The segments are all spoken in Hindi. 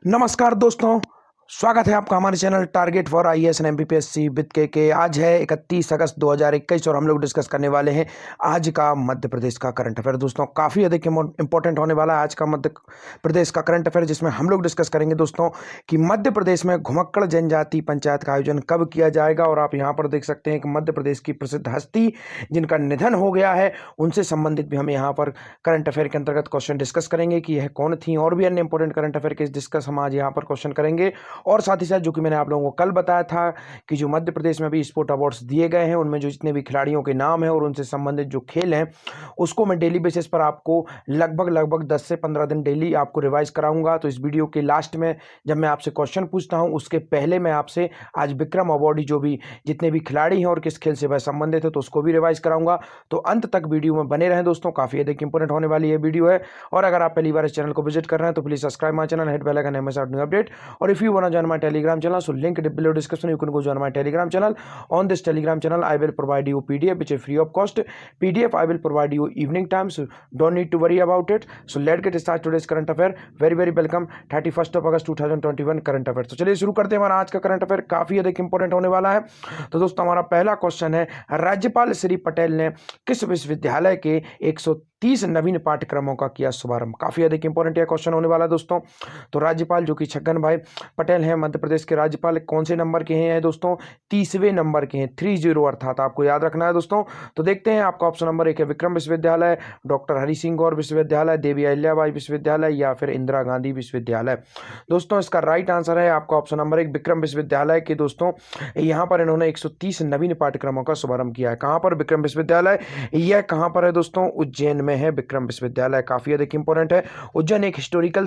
नमस्कार दोस्तों, स्वागत है आपका हमारे channel target for IAS and MPPSC with के। आज है 31 अगस्त 2021 और हम लोग डिस्कस करने वाले हैं आज का मध्य प्रदेश का करंट अफेयर। दोस्तों काफ़ी अधिक इंपॉर्टेंट होने वाला है आज का मध्य प्रदेश का करंट अफेयर, जिसमें हम लोग डिस्कस करेंगे दोस्तों कि मध्य प्रदेश में घुमक्कड़ जनजाति पंचायत का आयोजन कब किया जाएगा। और आप यहाँ पर देख सकते हैं कि मध्य प्रदेश की प्रसिद्ध हस्ती जिनका निधन हो गया है उनसे संबंधित भी हम यहाँ पर करंट अफेयर के अंतर्गत क्वेश्चन डिस्कस करेंगे कि यह कौन थी, और भी अन्य इंपॉर्टेंट करंट अफेयर के डिस्कस हम आज यहाँ पर क्वेश्चन करेंगे। और साथ ही साथ जो कि मैंने आप लोगों को कल बताया था कि जो मध्य प्रदेश में भी स्पोर्ट अवार्ड्स दिए गए हैं उनमें जो जितने भी खिलाड़ियों के नाम हैं और उनसे संबंधित जो खेल हैं उसको मैं डेली बेसिस पर आपको लगभग 10 से 15 दिन डेली आपको रिवाइज कराऊंगा। तो इस वीडियो के लास्ट में जब मैं आपसे क्वेश्चन पूछता हूं उसके पहले मैं आपसे आज विक्रम अवार्डी जो भी जितने भी खिलाड़ी हैं और किस खेल से वह संबंधित है तो उसको भी रिवाइज कराऊंगा। तो अंत तक वीडियो में बने रहें दोस्तों, काफी अधिक इंपॉर्टेंट होने वाली ये वीडियो है। और अगर आप पहली बार इस चैनल को विजिट कर रहे हैं तो please subscribe my channel, hit bell icon, हमेशा न्यू अपडेट। और if you want to join my Telegram channel, so link below description, you can go join my telegram channel. On this telegram channel I will provide you pdf which is free of cost. pdf I will provide you evening time, so don't need to worry about it. So let's get started today's current affair. Very welcome 31st of August 2021 current affair. तो चलिए शुरू करते हैं। हमारा आज का करंट अफेयर काफी अधिक इंपॉर्टेंट होने वाला है। तो दोस्तों हमारा पहला क्वेश्चन है, राज्यपाल श्री पटेल ने किस विश्वविद्यालय के 130 नवीन पाठ्यक्रमों का किया शुभारंभ। काफी अधिक इंपॉर्टेंट यह क्वेश्चन होने वाला है दोस्तों। तो राज्यपाल जो कि छगन भाई पटेल हैं मध्य प्रदेश के राज्यपाल, कौन से नंबर के हैं दोस्तों? 30वें नंबर के हैं, 30 अर्थात आपको याद रखना है दोस्तों। तो देखते हैं आपका ऑप्शन नंबर 1 है विक्रम विश्वविद्यालय, डॉक्टर हरि सिंह गौर विश्वविद्यालय, देवी अहिल्याबाई विश्वविद्यालय या फिर इंदिरा गांधी विश्वविद्यालय। दोस्तों इसका राइट आंसर है आपका ऑप्शन नंबर 1 विक्रम विश्वविद्यालय के। दोस्तों यहाँ पर इन्होंने 130 नवीन पाठ्यक्रमों का शुभारंभ किया है। कहाँ पर? विक्रम विश्वविद्यालय। यह कहाँ पर है दोस्तों? उज्जैन में है विक्रम विश्वविद्यालय। काफी अधिक इंपॉर्टेंट है। उज्जैन एक हिस्टोरिकल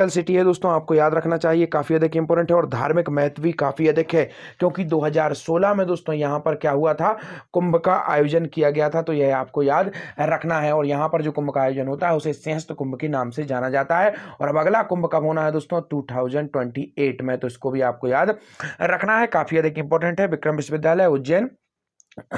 सिटी है दोस्तों, आपको याद रखना चाहिए, काफी अधिक इंपॉर्टेंट है। और धार्मिक महत्व भी काफी अधिक है क्योंकि 2016 में दोस्तों यहां पर क्या हुआ था, कुंभ का आयोजन किया गया था। तो यह आपको याद रखना है। और यहां पर जो कुंभ का आयोजन होता है उसे सिंहस्थ कुंभ के नाम से जाना जाता है। और अब अगला कुंभ कब होना है दोस्तों? 2028 में। तो इसको भी आपको याद रखना है, काफी अधिक इंपॉर्टेंट है। विक्रम विश्वविद्यालय उज्जैन,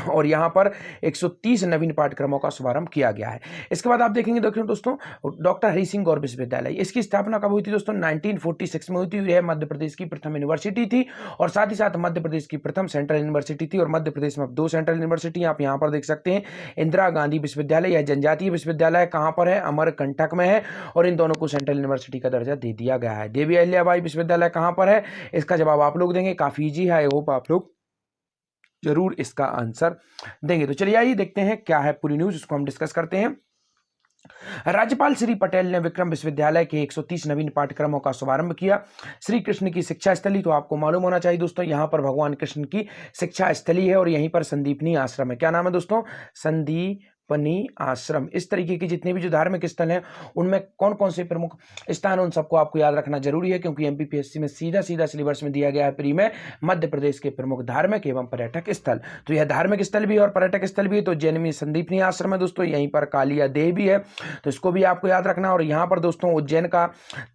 और यहां पर 130 नवीन पाठ्यक्रमों का शुभारंभ किया गया है। इसके बाद आप देखेंगे दोस्तों डॉक्टर हरि सिंह गौर विश्वविद्यालय, इसकी स्थापना कब हुई थी दोस्तों? 1946 में हुई थी। यह मध्य प्रदेश की प्रथम यूनिवर्सिटी थी और साथ ही साथ मध्य प्रदेश की प्रथम सेंट्रल यूनिवर्सिटी थी। और मध्य प्रदेश में 2 सेंट्रल यूनिवर्सिटी आप यहां पर देख सकते हैं। इंदिरा गांधी विश्वविद्यालय यह जनजातीय विश्वविद्यालय कहां पर है? अमरकंटक में है और इन दोनों को सेंट्रल यूनिवर्सिटी का दर्जा दे दिया गया है। देवी अहिल्याबाई विश्वविद्यालय कहां पर है? इसका जवाब आप लोग देंगे, काफी ईजी है, आई होप आप लोग जरूर इसका आंसर देंगे। तो चलिए आइए देखते हैं क्या है पूरी न्यूज, उसको हम डिस्कस करते हैं। राज्यपाल श्री पटेल ने विक्रम विश्वविद्यालय के 130 नवीन पाठ्यक्रमों का शुभारंभ किया। श्री कृष्ण की शिक्षा स्थली, तो आपको मालूम होना चाहिए दोस्तों यहां पर भगवान कृष्ण की शिक्षा स्थली है और यहीं पर संदीपनी आश्रम है। क्या नाम है दोस्तों? संदीपनी आश्रम। इस तरीके की जितने भी जो धार्मिक स्थल हैं उनमें कौन कौन से प्रमुख स्थान, उन सबको आपको याद रखना जरूरी है क्योंकि एमपीपीएससी में सीधा सिलेबस में दिया गया है प्री में मध्य प्रदेश के प्रमुख धार्मिक एवं पर्यटक स्थल। तो यह धार्मिक स्थल भी है और पर्यटक स्थल भी है। तो उज्जैन में संदीपनी आश्रम है दोस्तों, यहीं पर कालिया देह भी है, तो इसको भी आपको याद रखना। और यहां पर दोस्तों उज्जैन का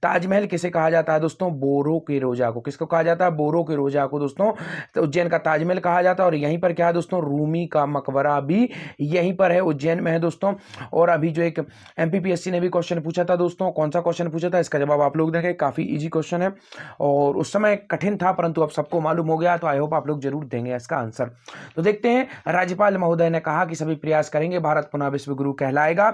ताजमहल किसे कहा जाता है दोस्तों? बोरो के रोजा को। किसको कहा जाता है? बोरो के रोजा को दोस्तों तो उज्जैन का ताजमहल कहा जाता है। और यहीं पर क्या है दोस्तों? रूमी का मकबरा भी यहीं पर है, उज्जैन में है दोस्तों। और अभी जो एक एमपीपीएससी ने भी क्वेश्चन पूछा था दोस्तों, कौन सा क्वेश्चन पूछा था इसका जवाब आप लोग देंगे, काफी इजी क्वेश्चन है और उस समय कठिन था परंतु अब सबको मालूम हो गया, तो आई होप आप लोग जरूर देंगे इसका आंसर। तो देखते हैं, राज्यपाल महोदय ने कहा कि सभी प्रयास करेंगे भारत पुनः विश्व गुरु कहलाएगा।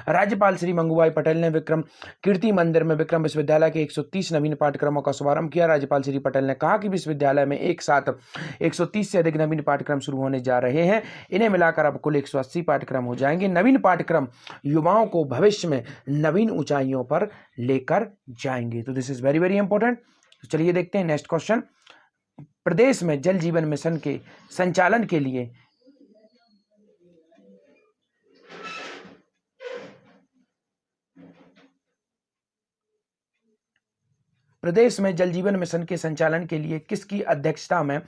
राज्यपाल श्री मंगूभाई पटेल ने विक्रम कीर्ति मंदिर में विक्रम विश्वविद्यालय के 130 नवीन पाठ्यक्रमों का शुभारंभ किया। राज्यपाल श्री पटेल ने कहा कि विश्वविद्यालय में एक साथ 130 से अधिक नवीन पाठ्यक्रम शुरू होने जा रहे हैं। इन्हें मिलाकर अब कुल 180 पाठ्यक्रम हो जाएंगे। नवीन पाठ्यक्रम युवाओं को भविष्य में नवीन ऊंचाइयों पर लेकर जाएंगे। तो दिस इज वेरी इंपॉर्टेंट। तो चलिए देखते हैं नेक्स्ट क्वेश्चन। प्रदेश में जल जीवन मिशन के संचालन के लिए प्रदेश में जल जीवन मिशन के संचालन के लिए किसकी अध्यक्षता में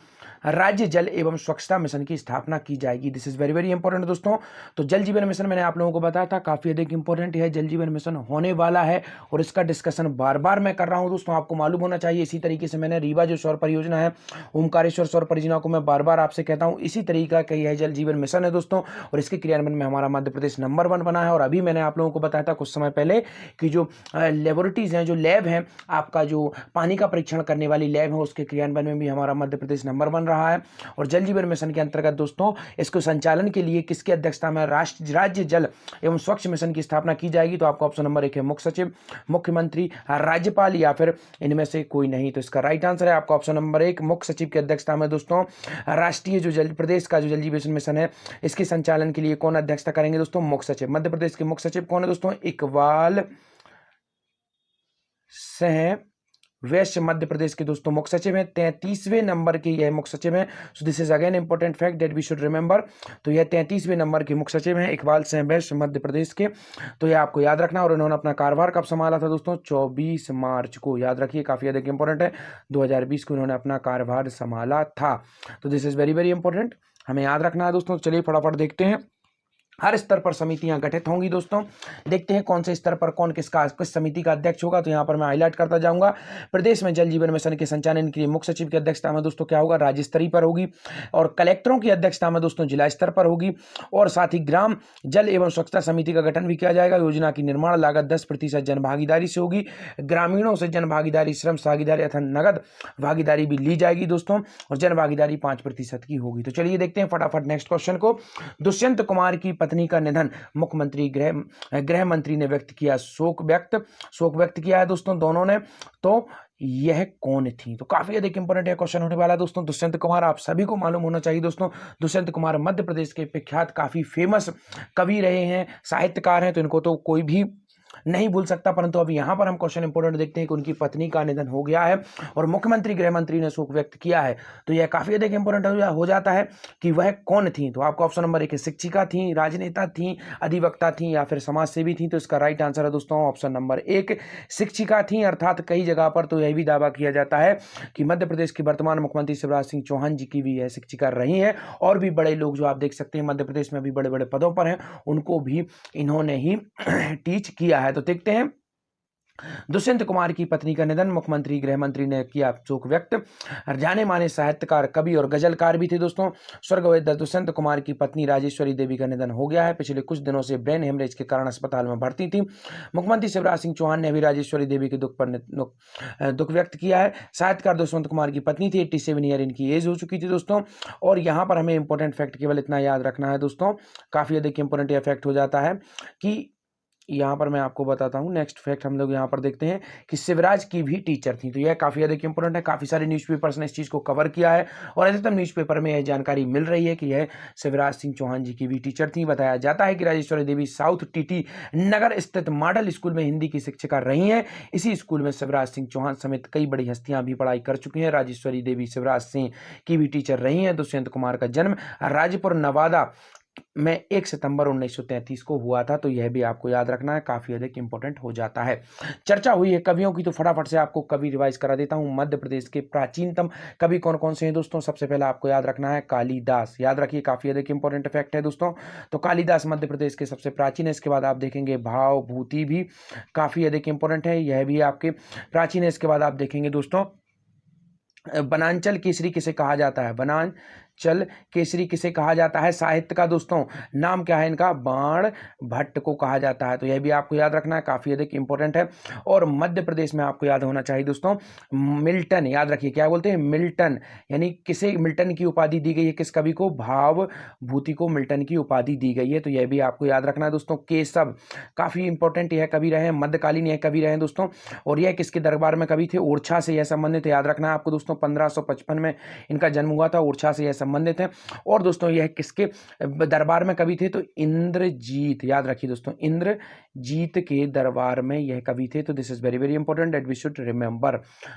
राज्य जल एवं स्वच्छता मिशन की स्थापना की जाएगी। This is very very important दोस्तों। तो जल जीवन मिशन मैंने आप लोगों को बताया था, काफी अधिक इंपॉर्टेंट है, जल जीवन मिशन होने वाला है और इसका डिस्कशन बार बार मैं कर रहा हूं दोस्तों, आपको मालूम होना चाहिए। इसी तरीके से मैंने रीवा जो सौर परियोजना है, ओमकारेश्वर सौर परियोजना को मैं बार बार आपसे कहता हूं, इसी तरीका का यह जल जीवन मिशन है दोस्तों, और इसके क्रियान्वयन में हमारा मध्य प्रदेश नंबर 1 बना है। और अभी मैंने आप लोगों को बताया था कुछ समय पहले कि जो लेबोरेटरीज हैं, जो लैब है, आपका जो पानी का परीक्षण करने वाली लैब है, उसके क्रियान्वयन में भी हमारा मध्य प्रदेश नंबर 1 रहा है। और जल जीवन मिशन के अंतर्गत दोस्तों इसको संचालन के लिए किसकी अध्यक्षता में राज्य जल एवं स्वच्छ मिशन की स्थापना की जाएगी। तो आपका ऑप्शन नंबर 1 है मुख्य सचिव, मुख्यमंत्री, राज्यपाल या फिर इनमें से कोई नहीं। तो इसका राइट आंसर है आपका ऑप्शन नंबर 1 मुख्य सचिव की अध्यक्षता में दोस्तों राष्ट्रीय जो जल प्रदेश का जो जल जीवन मिशन है, इसके संचालन के लिए कौन अध्यक्षता करेंगे दोस्तों? मुख्य सचिव। मध्य प्रदेश के मुख्य सचिव कौन है दोस्तों? इकबाल सिंह वैश्य मध्य प्रदेश के दोस्तों मुख्य सचिव हैं। 33वें नंबर के यह मुख्य सचिव हैं। So this is again important fact that we should remember. तो यह 33वें नंबर के मुख्य सचिव हैं, इकबाल सिंह वैश्य मध्य प्रदेश के। तो यह आपको याद रखना। और इन्होंने अपना कार्यभार कब संभाला था दोस्तों? 24 मार्च को, याद रखिए, काफी अधिक इंपॉर्टेंट है। 2020 को इन्होंने अपना कार्यभार संभाला था। तो this is very very important, हमें याद रखना है दोस्तों। चलिए फटाफट देखते हैं। हर स्तर पर समितियां गठित होंगी दोस्तों, देखते हैं कौन से स्तर पर कौन किस समिति का अध्यक्ष होगा। तो यहां पर मैं हाईलाइट करता जाऊंगा। प्रदेश में जल जीवन मिशन के संचालन के लिए मुख्य सचिव की अध्यक्षता में दोस्तों क्या होगा? राज्य स्तरीय पर होगी। और कलेक्टरों की अध्यक्षता में दोस्तों जिला स्तर पर होगी। और साथ ही ग्राम जल एवं स्वच्छता समिति का गठन भी किया जाएगा। योजना की निर्माण लागत 10% जन भागीदारी से होगी। ग्रामीणों से जन भागीदारी, श्रम भागीदारी अथवा नगद भागीदारी भी ली जाएगी दोस्तों। और जन भागीदारी 5% की होगी। तो चलिए देखते हैं फटाफट नेक्स्ट क्वेश्चन को। दुष्यंत कुमार की पत्नी का निधन, मुख्यमंत्री गृह मंत्री ने व्यक्त किया शोक व्यक्त किया है दोस्तों दोनों ने। तो यह कौन थी? तो काफी अधिक इंपॉर्टेंट क्वेश्चन होने वाला है दोस्तों। दुष्यंत कुमार आप सभी को मालूम होना चाहिए दोस्तों। दुष्यंत कुमार मध्य प्रदेश के प्रख्यात काफी फेमस कवि रहे हैं, साहित्यकार हैं, तो इनको तो कोई भी नहीं भूल सकता। परंतु अब यहां पर हम क्वेश्चन इंपोर्टेंट देखते हैं कि उनकी पत्नी का निधन हो गया है और मुख्यमंत्री गृह मंत्री ने शोक व्यक्त किया है। तो यह काफी अधिक इंपोर्टेंट हो जाता है कि वह कौन थी। तो आपका ऑप्शन नंबर 1 शिक्षिका थी, राजनेता थी, अधिवक्ता थी या फिर समाज सेवी थी। तो इसका राइट आंसर है दोस्तों ऑप्शन नंबर 1 शिक्षिका थी। अर्थात कई जगह पर तो यह भी दावा किया जाता है कि मध्य प्रदेश के वर्तमान मुख्यमंत्री शिवराज सिंह चौहान जी की भी यह शिक्षिका रही है। और भी बड़े लोग जो आप देख सकते हैं मध्य प्रदेश में भी बड़े बड़े पदों पर हैं, उनको भी इन्होंने ही टीच किया है। तो देखते हैं दुष्यंत कुमार की पत्नी का निधन, मुख्यमंत्री गृह मंत्री ने किया शोक व्यक्त। जाने माने साहित्यकार, कवि और गजलकार भी थे दोस्तों। स्वर्गीय दुष्यंत कुमार की पत्नी राजेश्वरी देवी का निधन हो गया है। पिछले कुछ दिनों से ब्रेन हेमरेज के कारण अस्पताल में भर्ती थी। मुख्यमंत्री शिवराज सिंह चौहान ने भी राजेश्वरी देवी के दुख पर दुख व्यक्त किया है। साहित्यकार दुष्यंत कुमार की पत्नी थी, 87 ईयर इनकी एज हो चुकी थी दोस्तों। और यहाँ पर हमें इंपॉर्टेंट फैक्ट केवल इतना याद रखना है दोस्तों, काफी अधिक इंपॉर्टेंट यह फैक्ट हो जाता है कि यहाँ पर मैं आपको बताता हूँ। नेक्स्ट फैक्ट हम लोग यहाँ पर देखते हैं कि शिवराज की भी टीचर थी। तो यह काफी अधिक इंपॉर्टेंट है। काफी सारे न्यूज़पेपर्स ने इस चीज को कवर किया है और अधिकतम न्यूज़पेपर में यह जानकारी मिल रही है कि यह शिवराज सिंह चौहान जी की भी टीचर थी। बताया जाता है कि राजेश्वरी देवी साउथ टीटी नगर स्थित मॉडल स्कूल में हिंदी की शिक्षिका रही है। इसी स्कूल में शिवराज सिंह चौहान समेत कई बड़ी हस्तियां भी पढ़ाई कर चुकी हैं। राजेश्वरी देवी शिवराज सिंह की भी टीचर रही हैं। दुष्यंत कुमार का जन्म राजपुर नवादा में 1 सितंबर 1933 को हुआ था। तो यह भी आपको याद रखना है, काफी अधिक इंपॉर्टेंट हो जाता है। चर्चा हुई है कवियों की, तो फटाफट से आपको कवि रिवाइज करा देता हूं। मध्य प्रदेश के प्राचीनतम कवि कौन कौन से हैं दोस्तों? सबसे पहले आपको याद रखना है कालिदास। याद रखिए, काफी अधिक इंपॉर्टेंट फैक्ट है दोस्तों। तो कालिदास मध्य प्रदेश के सबसे प्राचीन है। इसके बाद आप देखेंगे भावभूति भी काफी अधिक इंपॉर्टेंट है, यह भी आपके प्राचीन है। इसके बाद आप देखेंगे दोस्तों बनांचल केसरी किसे कहा जाता है? बनांचल केसरी किसे कहा जाता है? साहित्य का दोस्तों नाम क्या है इनका? बाण भट्ट को कहा जाता है। तो यह भी आपको याद रखना है, काफी अधिक इंपॉर्टेंट है। और मध्य प्रदेश में आपको याद होना चाहिए दोस्तों मिल्टन। याद रखिए, क्या बोलते हैं? मिल्टन। यानी किसे मिल्टन की उपाधि दी गई है? किस कवि को? भावभूति को मिल्टन की उपाधि दी गई है। तो यह भी आपको याद रखना है दोस्तों। केशव काफी इंपॉर्टेंट यह कवि रहे, मध्यकालीन यह कवि रहे दोस्तों। और यह किसके दरबार में कवि थे? ओरछा से यह संबंधित। याद रखना है आपको दोस्तों, 1555 में इनका जन्म हुआ था। ओरछा से यह संबंधित हैं। और दोस्तों यह किसके दरबार में कवि थे? तो इंद्रजीत, याद रखिए दोस्तों, इंद्रजीत के दरबार में यह कवि थे। तो this is very very important that we should remember.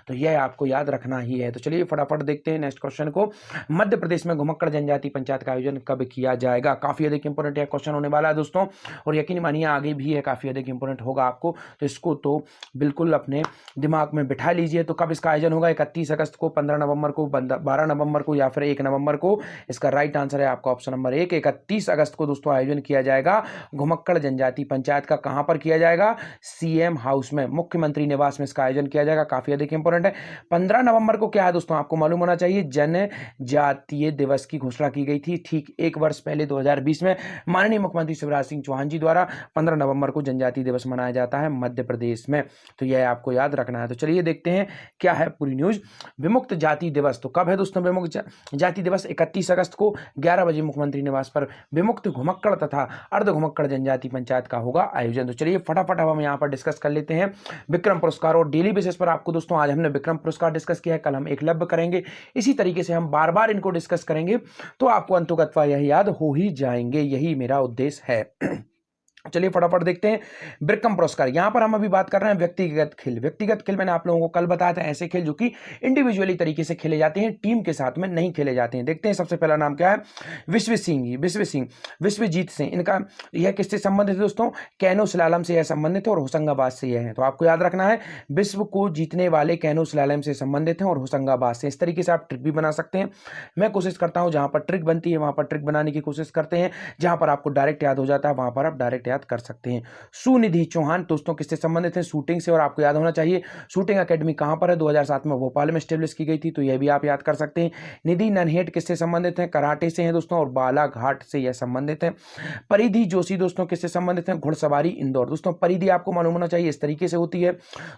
तो यह आपको याद रखना ही है। तो चलिए फटाफट देखते हैं नेक्स्ट क्वेश्चन को। मध्य प्रदेश में घुमक्कड़ जनजाति पंचायत का आयोजन कब किया जाएगा? काफी अधिक इंपॉर्टेंट यह क्वेश्चन होने वाला है दोस्तों, और यकीन मानिए आगे भी है काफी अधिक इंपॉर्टेंट होगा आपको, तो इसको तो बिल्कुल अपने दिमाग में बिठा लीजिए। तो कब इसका आयोजन होगा? 31 अगस्त को, 15 नवंबर को, 12 नवंबर को, या फिर 1 नवंबर को? इसका राइट आंसर है आपका ऑप्शन नंबर 1, 31 अगस्त को दोस्तों आयोजन किया जाएगा घुमक्कड़ जनजाति पंचायत का। कहां पर किया जाएगा? सीएम हाउस में, मुख्यमंत्री निवास में इसका आयोजन किया जाएगा। काफी अधिक इंपॉर्टेंट है। 15 नवंबर को क्या है दोस्तों? आपको मालूम होना चाहिए, जनजातीय दिवस की घोषणा की गई थी। ठीक एक वर्ष पहले 2020 में माननीय मुख्यमंत्री शिवराज सिंह चौहान जी द्वारा 15 नवंबर को जनजातीय दिवस मनाया जाता है मध्य प्रदेश में। तो यह आपको याद रखना है। तो चलिए देखते हैं क्या है पूरी न्यूज। विमुक्त जाति दिवस तो कब है दोस्तों? विमुक्त जाति दिवस 31 अगस्त को 11 बजे मुख्यमंत्री निवास पर विमुक्त घुमक्कड़ तथा अर्ध घुमक्कड़ जनजाति पंचायत का होगा आयोजन। तो चलिए फटाफट अब हम यहाँ पर डिस्कस कर लेते हैं विक्रम पुरस्कार। और डेली बेसिस पर आपको दोस्तों, आज हमने विक्रम पुरस्कार डिस्कस किया है, कल हम एकलव्य करेंगे। इसी तरीके से हम बार बार इनको डिस्कस करेंगे तो आपको अंतुगत्वा यह याद हो ही जाएंगे, यही मेरा उद्देश्य है। चलिए फटाफट देखते हैं विक्रम पुरस्कार। यहां पर हम अभी बात कर रहे हैं व्यक्तिगत खेल। व्यक्तिगत खेल मैंने आप लोगों को कल बताया था, ऐसे खेल जो कि इंडिविजुअली तरीके से खेले जाते हैं, टीम के साथ में नहीं खेले जाते हैं। देखते हैं सबसे पहला नाम क्या है? विश्वजीत सिंह। इनका यह किससे संबंधित है दोस्तों? कैनो स्लालम से यह संबंधित है और होशंगाबाद से यह है। तो आपको याद रखना है, विश्व को जीतने वाले कैनो स्लालम से संबंधित हैं और होशंगाबाद से। इस तरीके से आप ट्रिक भी बना सकते हैं। मैं कोशिश करता हूं जहां पर ट्रिक बनती है वहां पर ट्रिक बनाने की कोशिश करते हैं, जहां पर आपको डायरेक्ट याद हो जाता है वहां पर आप डायरेक्ट याद कर सकते हैं। सुनिधि चौहान दोस्तों किससे संबंधित है? शूटिंग से। और आपको याद होना चाहिए शूटिंग एकेडमी कहां पर है? 2007 में भोपाल में स्टेब्लिश की गई थी, तो यह भी आप याद कर सकते हैं। निधि नन्हेट किससे संबंधित है? कराटे से हैं दोस्तों, और बालाघाट से यह संबंधित है। परिधि जोशी दोस्तों किससे संबंधित है? घुड़सवारी इंदौर। दोस्तों परिधि आपको मालूम होना चाहिए इस तरीके से होती है,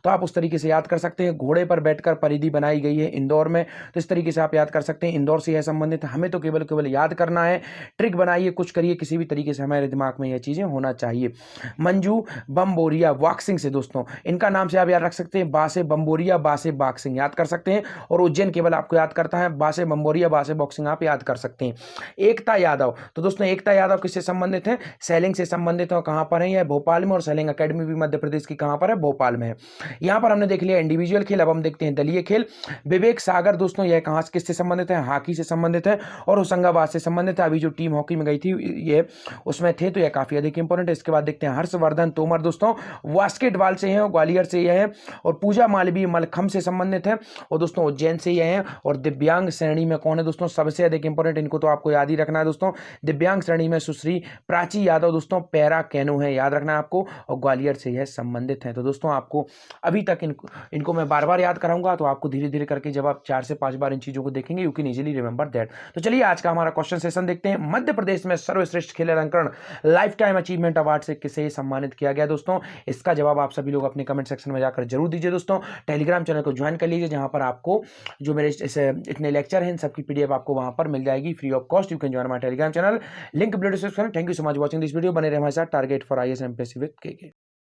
तो आप उस तरीके से याद कर सकते हैं। घोड़े पर बैठकर परिधि बनाई गई है इंदौर में, तो इस तरीके से आप याद कर सकते हैं, इंदौर से यह संबंधित है। हमें तो केवल याद करना है, ट्रिक बनाइए, कुछ करिए, किसी भी तरीके से हमारे दिमाग में यह चीजें होना चाहिए। मंजू बम्बोरिया बॉक्सिंग से दोस्तों, इनका नाम से आप याद रख सकते हैं, बासे बम्बोरिया बासे बॉक्सिंग याद कर सकते हैं। और उज्जैन केवल आपको याद करता है, बासे बम्बोरिया बासे बॉक्सिंग आप याद कर सकते हैं। एकता यादव, तो दोस्तों एकता यादव किससे संबंधित है? सैलिंग से संबंधित है। कहां पर है? यह भोपाल में, और सैलिंग एकेडमी भी मध्य प्रदेश की कहां पर है? भोपाल में है। यहां पर हमने देख लिया इंडिविजुअल खेल, अब हम देखते हैं दलीय खेल। विवेक सागर दोस्तों यह कहां किससे संबंधित है? हॉकी से संबंधित है और होशंगाबाद से संबंधित है। अभी जो टीम हॉकी में गई थी ये उसमें थे, तो यह काफी अधिक इंपॉर्टेंट है। इसके बाद देखते हैं हर्षवर्धन तोमर दोस्तों बास्केटबॉल से हैं, ग्वालियर से यह है। और पूजा मालवीय मलखंभ से संबंधित है, और दोस्तों उज्जैन से यह है। और दिव्यांग श्रेणी में कौन है दोस्तों? सबसे अधिक इंपॉर्टेंट, इनको तो आपको याद ही रखना है दोस्तों। दिव्यांग श्रेणी में सुश्री प्राची यादव दोस्तों पैरा कैनो है, याद रखना है आपको, और ग्वालियर से यह संबंधित है। तो दोस्तों आपको अभी तक इनको मैं बार बार याद कराऊंगा, तो आपको धीरे धीरे करके जब आप 4 से 5 बार इन चीजों को देखेंगे, you can easily remember that. तो चलिए आज का हमारा क्वेश्चन सेशन देखते हैं। मध्य प्रदेश में सर्वश्रेष्ठ खेल अलंकरण लाइफ टाइम अचीवमेंट अवार्ड से किसे सम्मानित किया गया दोस्तों? इसका जवाब आप सभी लोग अपने कमेंट सेक्शन में जाकर जरूर दीजिए दोस्तों। टेलीग्राम चैनल को ज्वाइन कर लीजिए, जहां पर आपको जो मेरे इतने लेक्चर हैं इन सबकी पीडीएफ आपको वहां पर मिल जाएगी free of cost. You can join my Telegram channel, link video description. Thank you so much watching this video. बने रहे हमारे साथ target for IAS MPSC with KK.